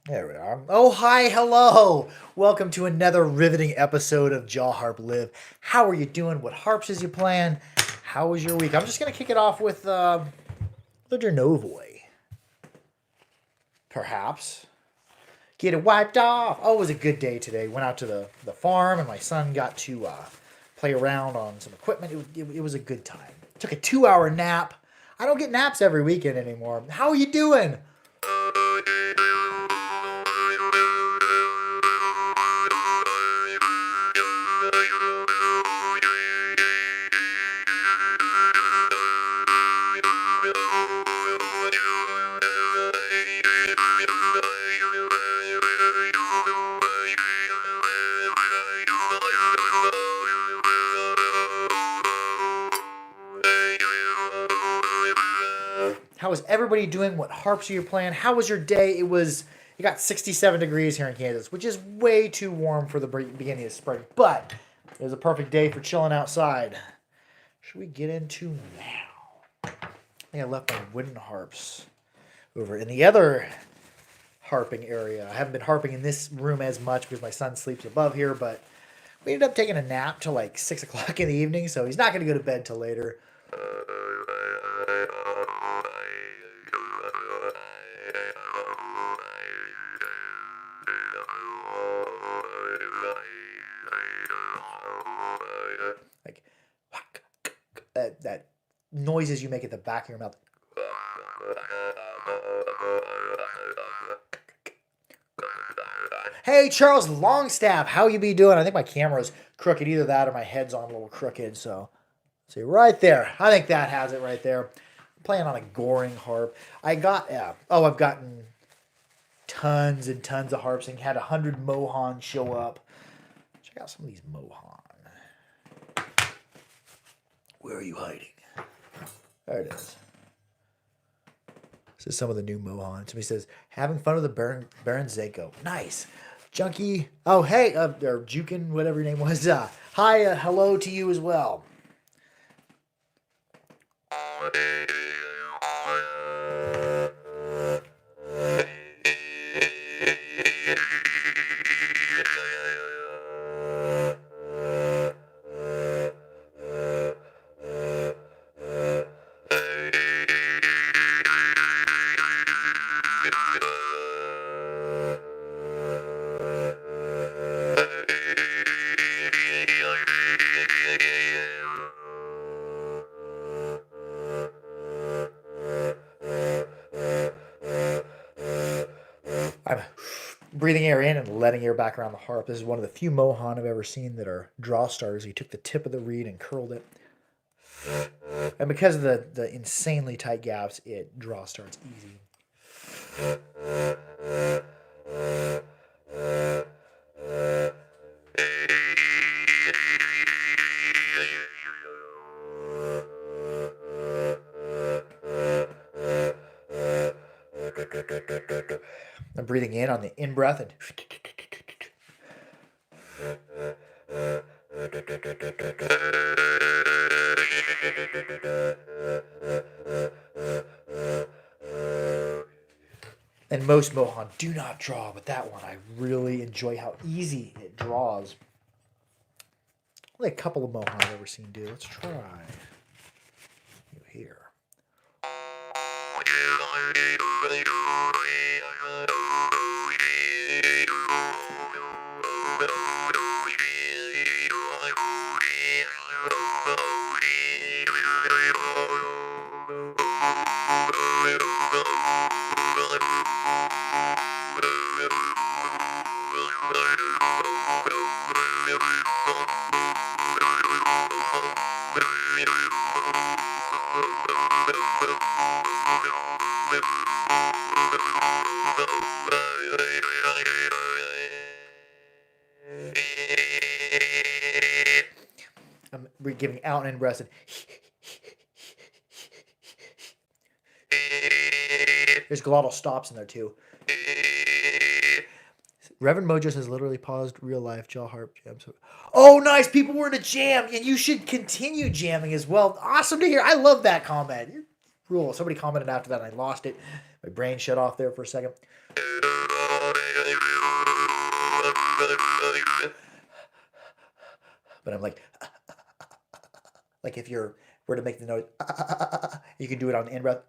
There we are. Oh, hi, hello. Welcome to another riveting episode of Jaw Harp Live. How are you doing? What harps is you playing? How was your week? I'm just going to kick it off with the Dernovoy. Perhaps. Get it wiped off. Oh, it was a good day today. Went out to the farm and my son got to play around on some equipment. It was a good time. Took a 2-hour nap. I don't get naps every weekend anymore. How are you doing? How is everybody doing? What harps are you playing? How was your day? It got 67 degrees here in Kansas, which is way too warm for the beginning of spring, but it was a perfect day for chilling outside. Should we get into now? I think I left my wooden harps over in the other harping area. I haven't been harping in this room as much because my son sleeps above here, but we ended up taking a nap till like 6 o'clock in the evening, so he's not going to go to bed till later. Like that noises you make at the back of your mouth. Hey, Charles Longstaff, how you be doing? I think my camera's crooked. Either that or my head's on a little crooked. So, see right there. I think that has it right there. I'm playing on a Goring harp. I've gotten tons and tons of harps and had 100 Mohan show up. Check out some of these Mohan. Where are you hiding? There it is. This is some of the new Mohan. Somebody says, having fun with the Baron Zako. Nice. Junkie. Oh, hey, or Jukin, whatever your name was. Hi, hello to you as well. I'm breathing air in and letting air back around the harp. This is one of the few Mohan I've ever seen that are draw starters. He took the tip of the reed and curled it. And because of the insanely tight gaps, it draw starts easy. I'm breathing in on the in breath and most Mohan do not draw, but that one I really enjoy how easy it draws. Only a couple of Mohan I've ever seen do. Let's try. Here. I'm giving out and in breath. There's glottal stops in there too. Reverend Mojo has literally paused real life jaw harp jams. Oh, nice. People were in a jam, and you should continue jamming as well. Awesome to hear. I love that comment. Rule. Somebody commented after that, and I lost it. My brain shut off there for a second. But I'm like if you're were to make the noise, you can do it on the in breath.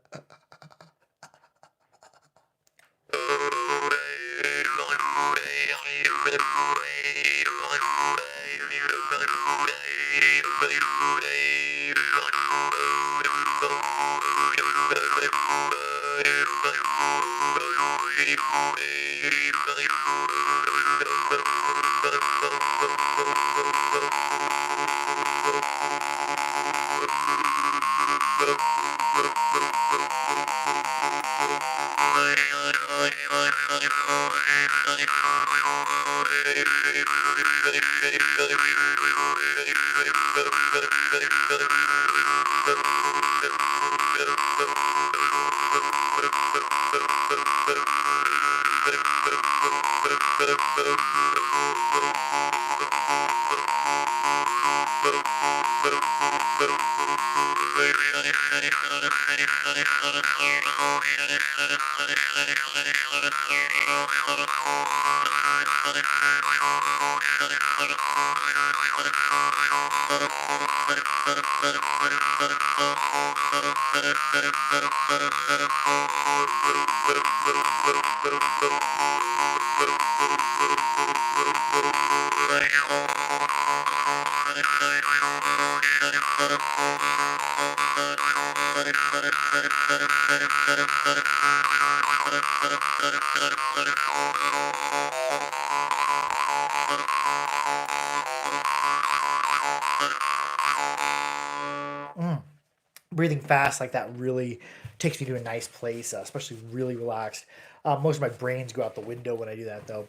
Breathing fast like that really takes me to a nice place, especially really relaxed. Most of my brains go out the window when I do that, though.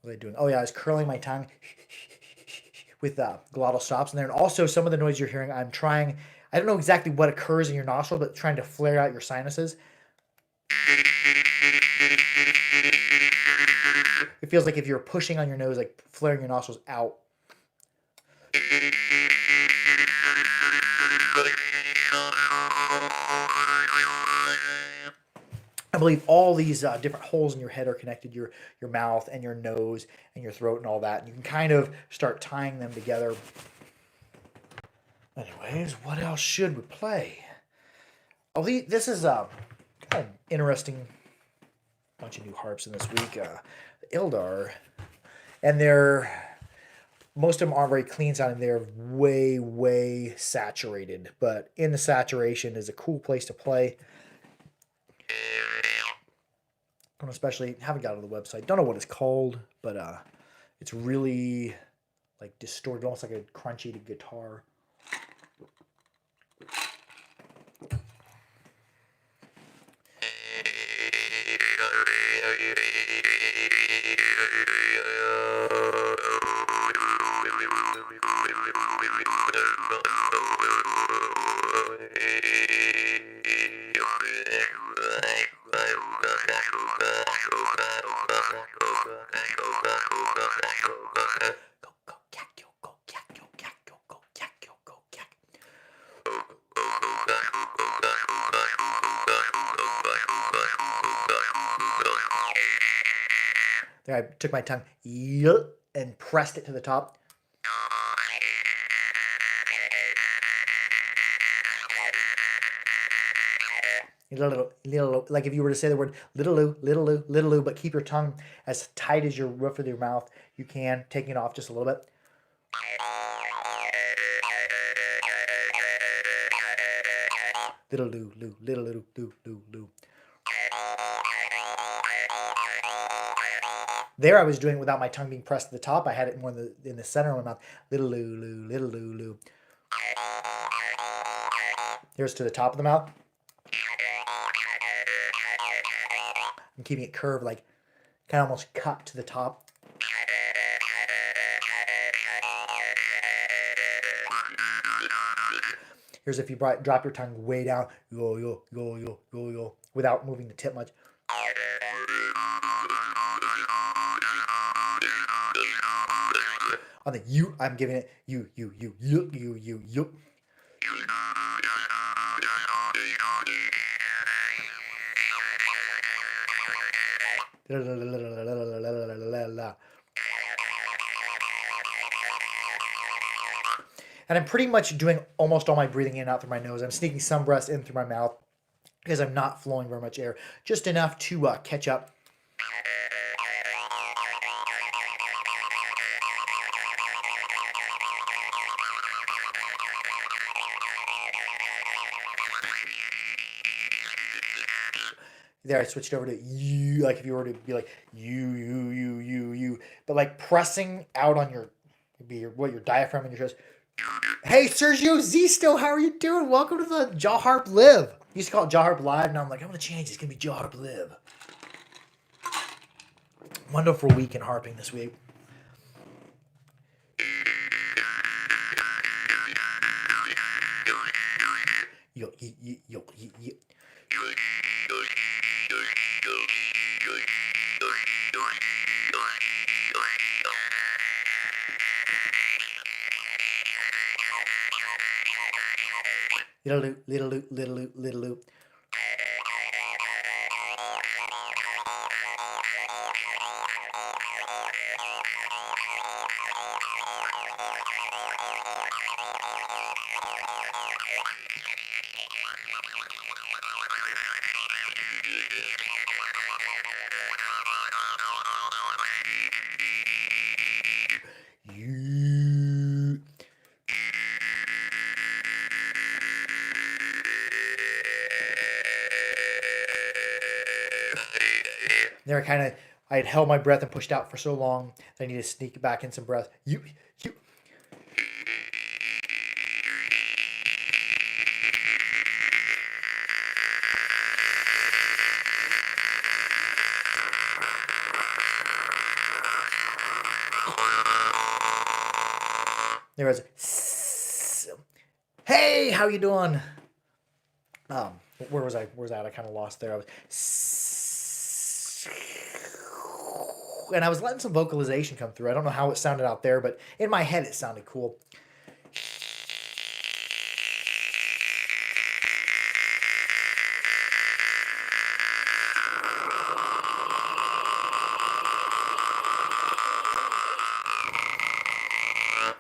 What was I doing? Oh yeah, I was curling my tongue with glottal stops in there, and also some of the noise you're hearing. I'm trying. I don't know exactly what occurs in your nostril, but trying to flare out your sinuses. It feels like if you're pushing on your nose, like flaring your nostrils out. I believe all these different holes in your head are connected, your mouth and your nose and your throat and all that. And you can kind of start tying them together. Anyways, what else should we play? Oh, this is kind of interesting bunch of new harps in this week. Ildar, and most of them aren't very clean sounding. They're way saturated, but in the saturation is a cool place to play. And especially haven't got on the website. Don't know what it's called, but it's really like distorted, almost like a crunchy guitar. There, I took my tongue and pressed it to the top. Little, like if you were to say the word little, but keep your tongue as tight as your roof of your mouth you can, taking it off just a little bit. Little. There I was doing it without my tongue being pressed to the top. I had it more in the center of my mouth. Little. Here's to the top of the mouth. I'm keeping it curved, like kind of almost cut to the top. Here's if you drop your tongue way down, yo, without moving the tip much. On the you, I'm giving it you. la. And I'm pretty much doing almost all my breathing in and out through my nose. I'm sneaking some breaths in through my mouth because I'm not flowing very much air, just enough to catch up. There, I switched over to you, like if you were to be like you, but like pressing out on your diaphragm in your chest. Hey, Sergio Zisto, how are you doing? Welcome to the Jaw Harp Live. I used to call it Jaw Harp Live. Now I'm like, I'm gonna change. It's gonna be Jaw Harp Live. Wonderful week in harping this week. Yo, yo. Little loop, little loop, little loop, little loop. There, I had held my breath and pushed out for so long that I need to sneak back in some breath. You. There was. Hey, how you doing? Where was I? Where's that? I kind of lost there. I was. And I was letting some vocalization come through. I don't know how it sounded out there, but in my head it sounded cool.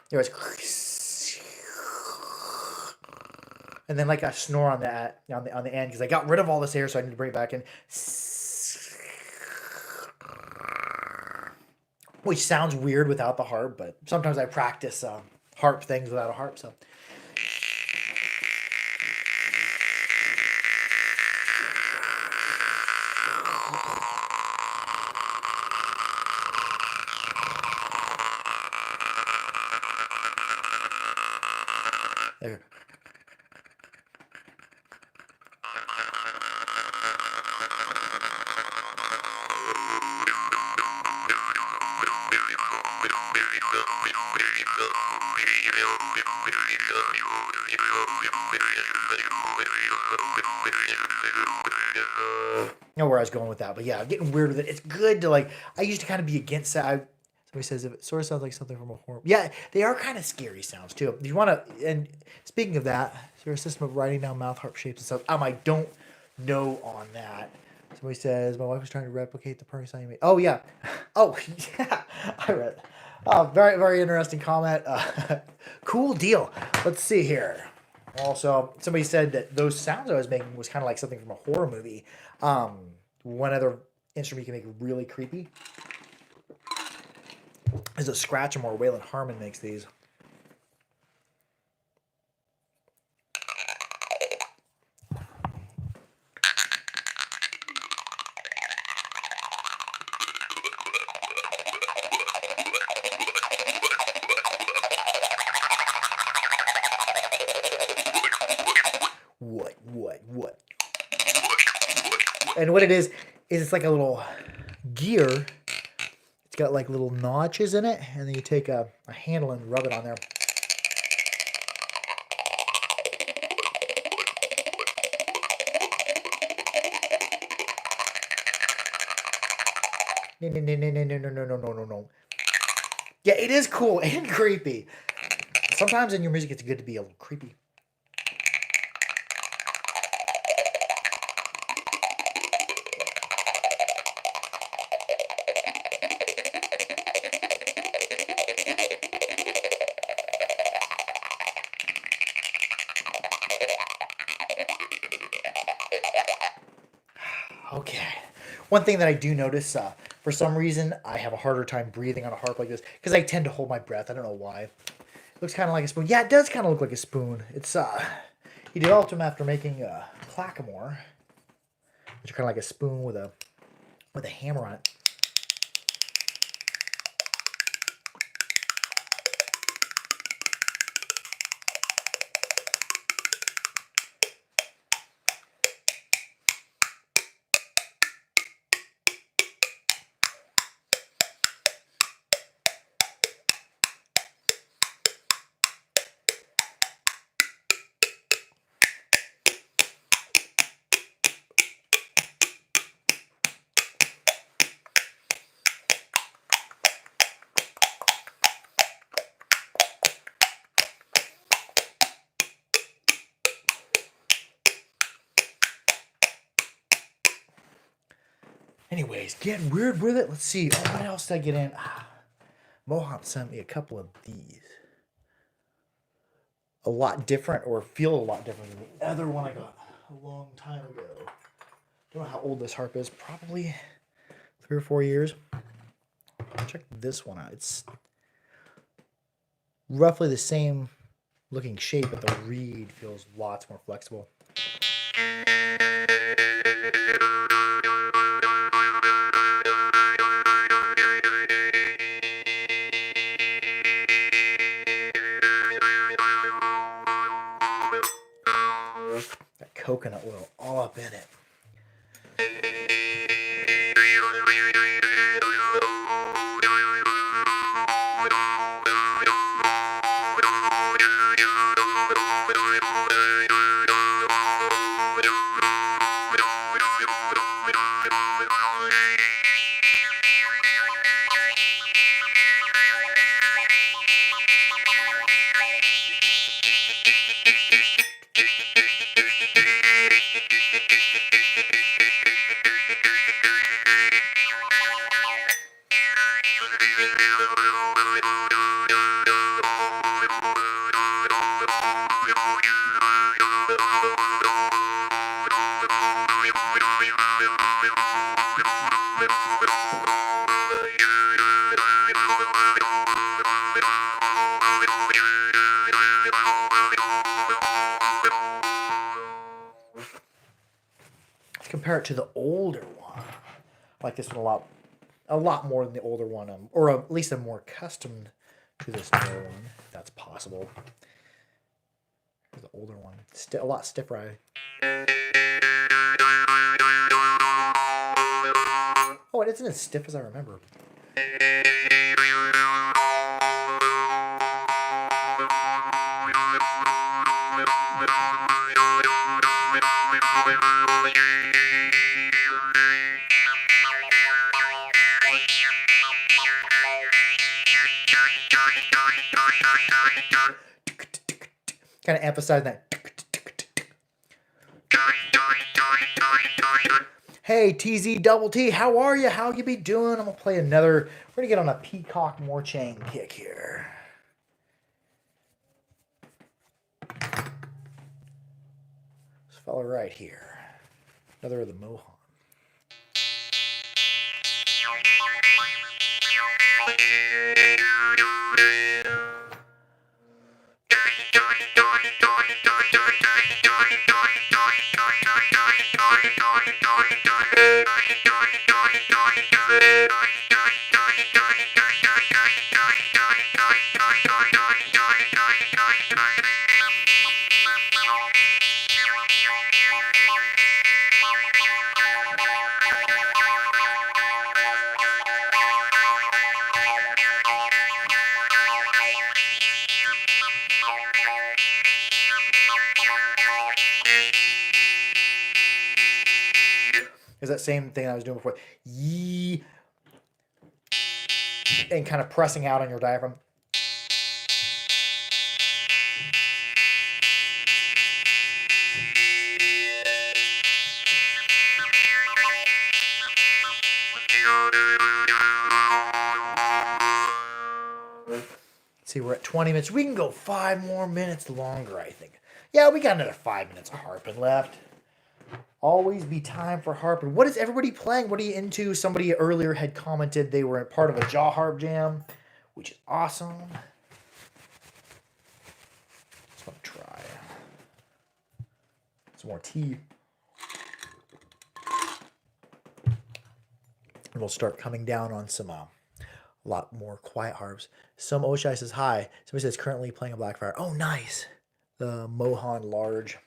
There was, and then like a snore on that on the end because I got rid of all this air, so I need to bring it back in. Which sounds weird without the harp, but sometimes I practice harp things without a harp. So. There. I know where I was going with that, but yeah, I'm getting weird with it. It's good to like. I used to kind of be against that. Somebody says if it sort of sounds like something from a horror. Yeah, they are kind of scary sounds too. If you want to, and speaking of that, is there a system of writing down mouth harp shapes and stuff? I don't know on that. Somebody says my wife was trying to replicate the perfect sound you made. Oh yeah, oh yeah, I read. Very very interesting comment. Cool deal. Let's see here. Also, somebody said that those sounds I was making was kind of like something from a horror movie. One other instrument you can make really creepy is a scratch or Waylon Harmon makes these. What? And what it is it's like a little gear. It's got like little notches in it, and then you take a handle and rub it on there. No. Yeah, it is cool and creepy. Sometimes in your music, it's good to be a little creepy. Okay. One thing that I do notice, for some reason, I have a harder time breathing on a harp like this because I tend to hold my breath. I don't know why. It looks kind of like a spoon. Yeah, it does kind of look like a spoon. It's he developed them after making clackamore, which are kind of like a spoon with a hammer on it. Anyways, getting weird with it. Let's see. Oh, what else did I get in? Mohawk sent me a couple of these. A lot different, or feel a lot different than the other one I got a long time ago. Don't know how old this harp is. Probably 3 or 4 years. Check this one out. It's roughly the same looking shape, but the reed feels lots more flexible. That coconut oil all up in it. Let's compare it to the older one. I like this one a lot more than the older one, or at least I'm more accustomed to this newer one, if that's possible. Here's the older one. It's a lot stiffer. Oh, it isn't as stiff as I remember. Kind of emphasize that. Hey, TZ Double T, how are you? How you be doing? I'm gonna play another. We're gonna get on a Peacock Moorchain kick here. This fella right here. Another of the Mohan. Is that same thing I was doing before. Yee. And kind of pressing out on your diaphragm. Let's see, we're at 20 minutes. We can go 5 more minutes longer, I think. Yeah, we got another 5 minutes of harping left. Always be time for harp. And what is everybody playing? What are you into? Somebody earlier had commented they were part of a jaw harp jam, which is awesome. Just want to try some more tea. And we'll start coming down on some a lot more quiet harps. Some Oshai says hi. Somebody says currently playing a Blackfire. Oh, nice. The Mohan large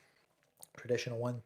traditional one.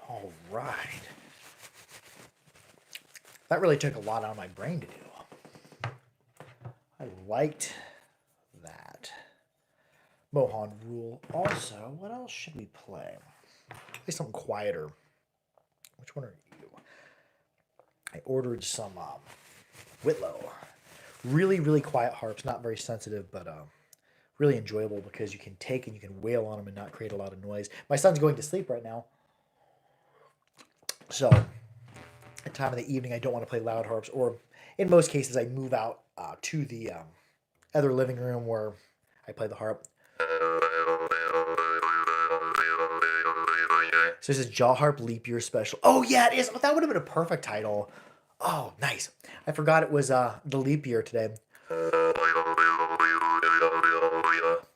All right. That really took a lot out of my brain to do. I liked that. Mohan rule. Also, what else should we play? Play something quieter. Which one are you? I ordered some Whitlow. Really, really quiet harps. Not very sensitive, but really enjoyable because you can take and you can wail on them and not create a lot of noise. My son's going to sleep right now. So, at time of the evening, I don't want to play loud harps. Or, in most cases, I move out to the other living room where I play the harp. So this is Jaw Harp Leap Year Special. Oh, yeah, it is. That would have been a perfect title. Oh, nice. I forgot it was the leap year today.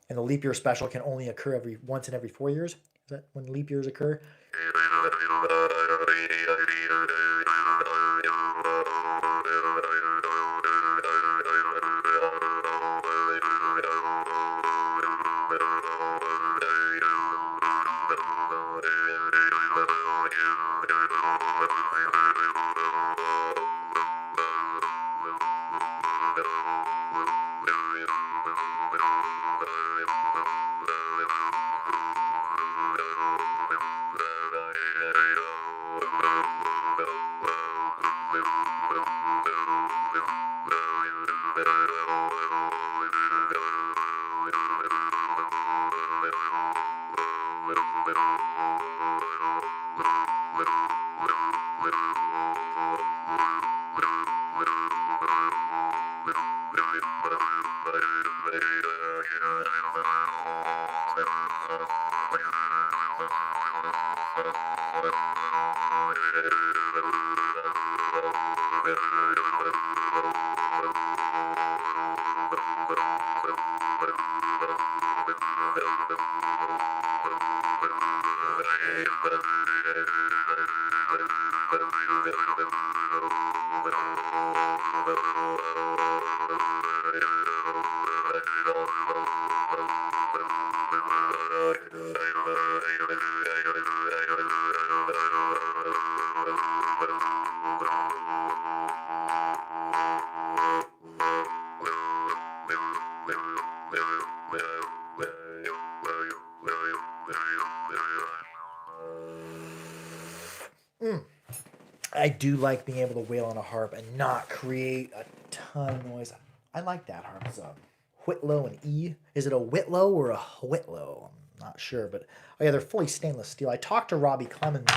And the leap year special can only occur once in every 4 years. Is that when leap years occur? I do like being able to wail on a harp and not create a ton of noise. I like that harp. It's a Whitlow and E. Is it a Whitlow or a Whitlow? I'm not sure, but oh yeah, they're fully stainless steel. I talked to Robbie Clement,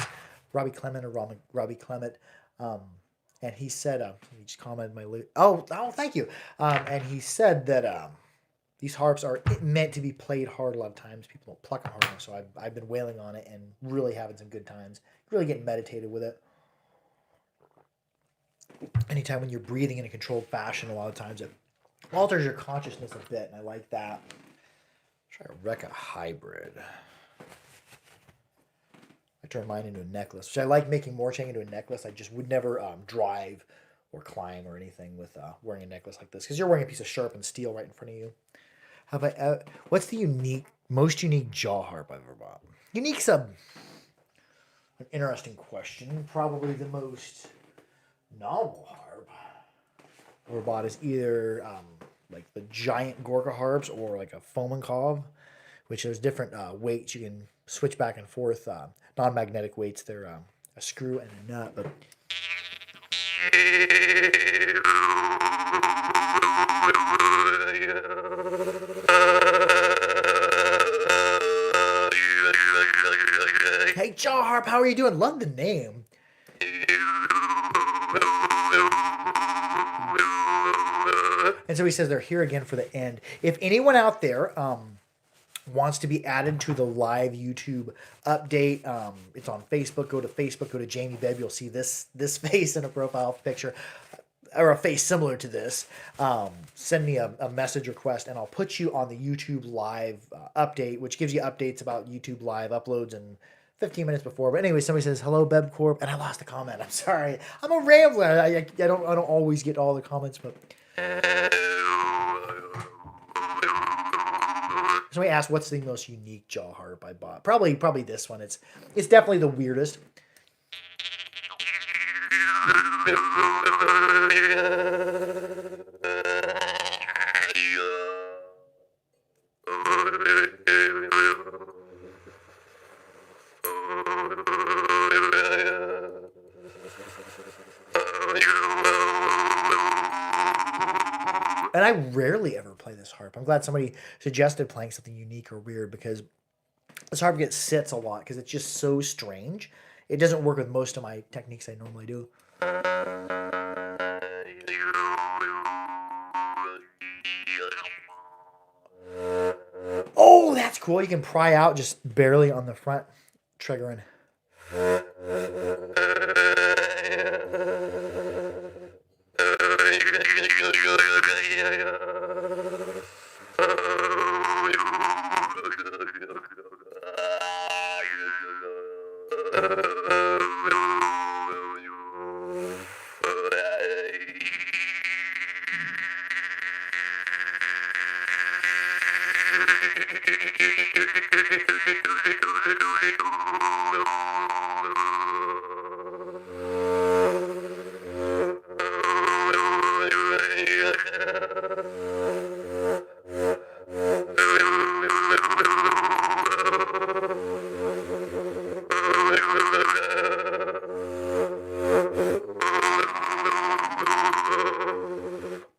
and he said, he just commented thank you. And he said that these harps are meant to be played hard a lot of times. People don't pluck them hard enough, so I've been wailing on it and really having some good times. Really getting meditated with it. anytime when you're breathing in a controlled fashion, a lot of times it alters your consciousness a bit, and I like that. Try a Rekka hybrid. I turned mine into a necklace, which I like making more chain into a necklace. I just would never drive or climb or anything with wearing a necklace like this, because you're wearing a piece of sharpened steel right in front of you. How about what's the most unique jaw harp I've ever bought? Unique's an interesting question. Probably the most novel harp I've ever bought is either like the giant Gorka harps or like a Fomenkov, which there's different weights you can switch back and forth. Non-magnetic weights. They're a screw and a nut, but hey, Jaw Harp, how are you doing? Love the name. And so he says they're here again for the end. If anyone out there wants to be added to the live YouTube update, it's on Facebook. Go to Facebook, go to Jamie Bebb. You'll see this face in a profile picture, or a face similar to this. Send me a message request, and I'll put you on the YouTube live update, which gives you updates about YouTube live uploads and 15 minutes before. But anyway, somebody says, hello, Beb Corp. And I lost a comment. I'm sorry. I'm a rambler. I don't always get all the comments, but somebody asked, what's the most unique jaw harp I bought? Probably this one. It's definitely the weirdest. And I rarely ever play this harp. I'm glad somebody suggested playing something unique or weird, because this harp sits a lot because it's just so strange. It doesn't work with most of my techniques I normally do. Oh, that's cool. You can pry out just barely on the front, triggering.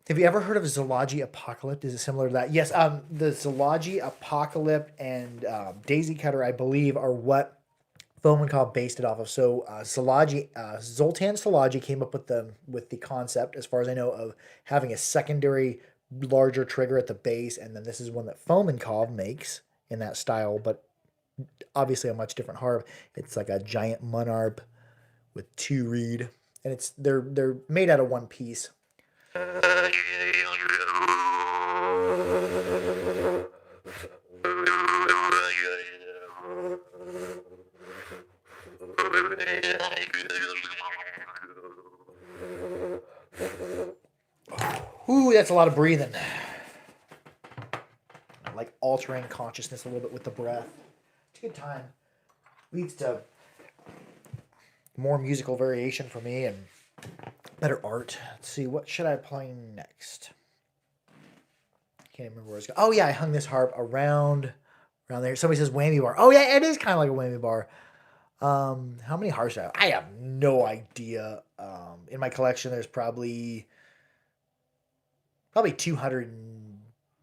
Have you ever heard of Zoology Apocalypse? Is it similar to that? Yes, the Zoology Apocalypse and Daisy Cutter, I believe, are what Fomenkov based it off of. So Zoltan Szilagyi came up with the concept, as far as I know, of having a secondary larger trigger at the base, and then this is one that Fomenkov makes in that style, but obviously a much different harp. It's like a giant Munarp with 2 reed, and they're made out of one piece. Ooh, that's a lot of breathing. I like altering consciousness a little bit with the breath. It's a good time. Leads to more musical variation for me and better art. Let's see, what should I play next? Can't remember where it's going. Oh yeah, I hung this harp around there. Somebody says whammy bar. Oh yeah, it is kind of like a whammy bar. How many harps do I have? I have no idea. In my collection, there's probably 200,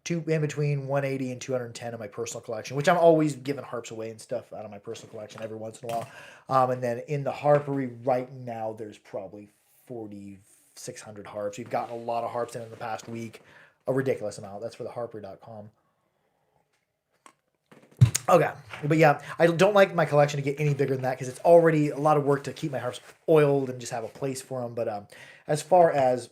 in between 180 and 210 in my personal collection, which I'm always giving harps away and stuff out of my personal collection every once in a while. And then in the harpery right now, there's probably 4,600 harps. We've gotten a lot of harps in the past week, a ridiculous amount. That's for the harper.com. Okay, but yeah, I don't like my collection to get any bigger than that because it's already a lot of work to keep my harps oiled and just have a place for them. But as far as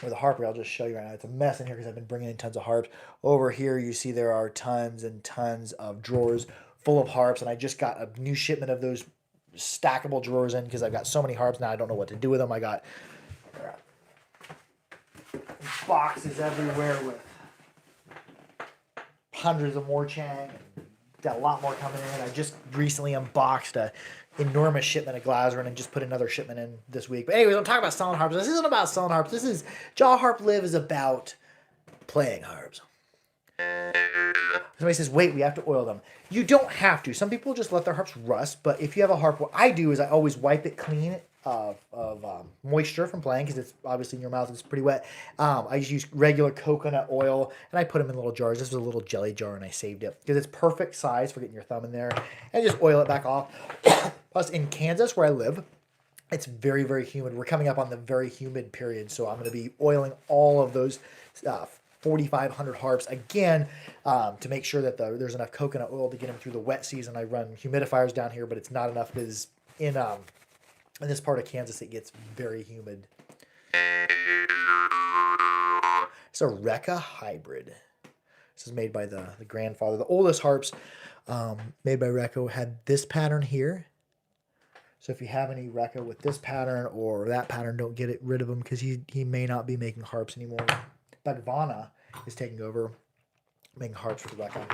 with a harp, I'll just show you right now. It's a mess in here because I've been bringing in tons of harps. Over here, you see there are tons and tons of drawers full of harps, and I just got a new shipment of those stackable drawers in because I've got so many harps now. I don't know what to do with them. I got boxes everywhere with hundreds of more Chang. Got a lot more coming in. I just recently unboxed a enormous shipment of Glazerin and just put another shipment in this week. But anyways, I'm talking about selling harps. This isn't about selling harps. This is Jaw Harp Live is about playing harps. Somebody says, wait, we have to oil them. You don't have to. Some people just let their harps rust, but if you have a harp, what I do is I always wipe it clean of moisture from playing because it's obviously in your mouth. It's pretty wet. I just use regular coconut oil and I put them in little jars. This was a little jelly jar and I saved it because it's perfect size for getting your thumb in there and just oil it back off. Plus in Kansas where I live, it's very, very humid. We're coming up on the very humid period. So I'm going to be oiling all of those 4,500 harps again to make sure that there's enough coconut oil to get them through the wet season. I run humidifiers down here, but it's not enough because in this part of Kansas, it gets very humid. It's a Rekka hybrid. This is made by the grandfather. The oldest harps made by Rekka had this pattern here. So if you have any Rekka with this pattern or that pattern, don't get rid of them because he may not be making harps anymore. Bhagavana is taking over making harps for the Rekka.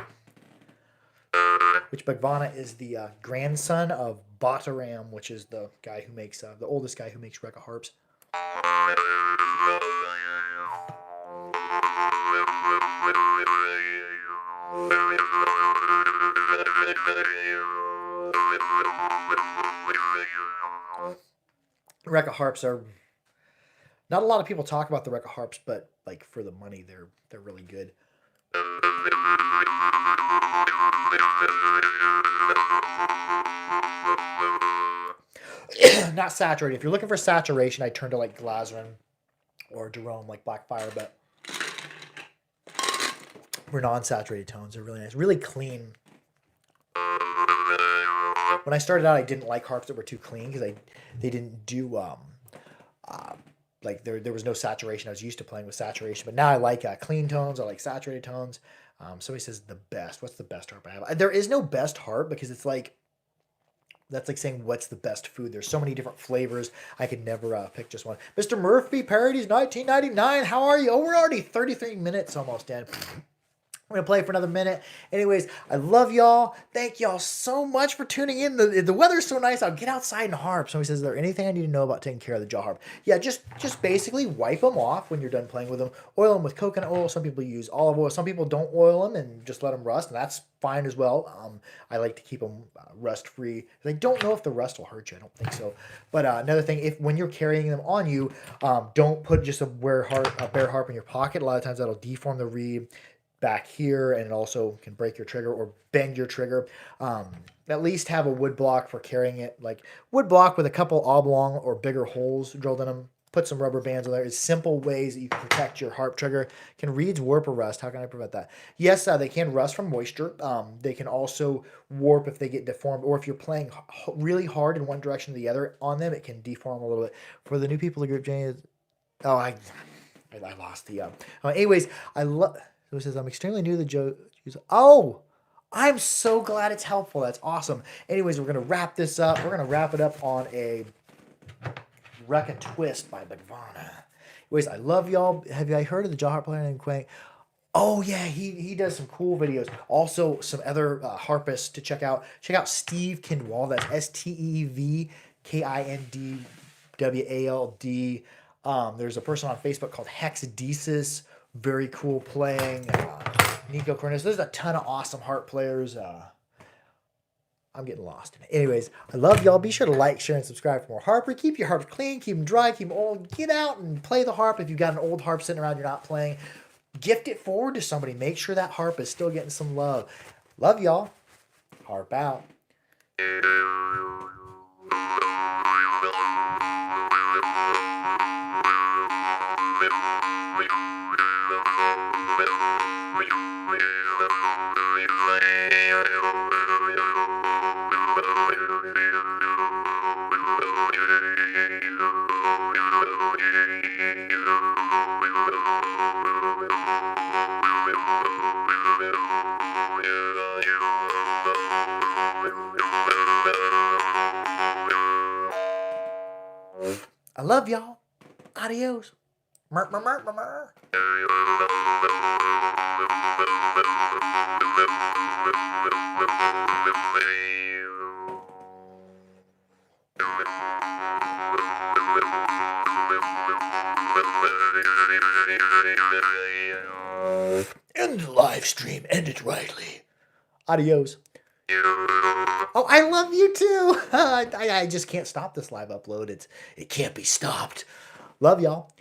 Which Bhagavana is the grandson of Bhattaram, which is the guy who makes the oldest guy who makes Rekka harps. Rekka harps are not a lot of people talk about the Rekka harps, but like for the money, they're really good. Not saturated. If you're looking for saturation, I turn to like Glazerin or Jerome, like Blackfire, but for non-saturated tones, they're really nice, really clean. When I started out, I didn't like harps that were too clean because they didn't do like there was no saturation. I was used to playing with saturation, but now I like clean tones. I like saturated tones. Somebody says the best. What's the best harp I have? There is no best harp because it's like that's like saying what's the best food. There's so many different flavors. I could never pick just one. Mr. Murphy Parodies 1999. How are you? Oh, we're already 33 minutes almost in. I'm going to play for another minute. Anyways, I love y'all. Thank y'all so much for tuning in. The weather's so nice. I'll get outside and harp. Somebody says, is there anything I need to know about taking care of the jaw harp? Yeah, just basically wipe them off when you're done playing with them. Oil them with coconut oil. Some people use olive oil. Some people don't oil them and just let them rust, and that's fine as well. I like to keep them rust-free. I don't know if the rust will hurt you. I don't think so. But another thing, when you're carrying them on you, don't put just a bare harp in your pocket. A lot of times that'll deform the reed back here, and it also can break your trigger or bend your trigger. At least have a wood block for carrying it, like wood block with a couple oblong or bigger holes drilled in them. Put some rubber bands on there. It's simple ways that you can protect your harp trigger. Can reeds warp or rust? How can I prevent that? Yes, they can rust from moisture. They can also warp if they get deformed, or if you're playing really hard in one direction or the other on them, it can deform a little bit. For the new people in the group, Jane, I lost the. Anyways, I love. So it says, I'm extremely new to the Joe. Oh, I'm so glad it's helpful. That's awesome. Anyways, we're going to wrap this up. We're going to wrap it up on a Rekka Twist by Bhagavana. Anyways, I love y'all. Have you heard of the Jaw Harp player named Quang? Oh, yeah, he does some cool videos. Also, some other harpists to check out. Check out Steve Kindwald. That's SteveKindwald. There's a person on Facebook called Hexadesis. Very cool playing. Nico Cornelius. There's a ton of awesome harp players. I'm getting lost in it. Anyways, I love y'all. Be sure to like, share, and subscribe for more harper. Keep your harps clean. Keep them dry. Keep them old. Get out and play the harp. If you've got an old harp sitting around you're not playing, gift it forward to somebody. Make sure that harp is still getting some love. Love y'all. Harp out. We'll be right back. Adios. Mer, mer, mer, mer, mer. End the live stream. End it rightly. Adios. Oh, I love you too. I just can't stop this live upload. It can't be stopped. Love y'all.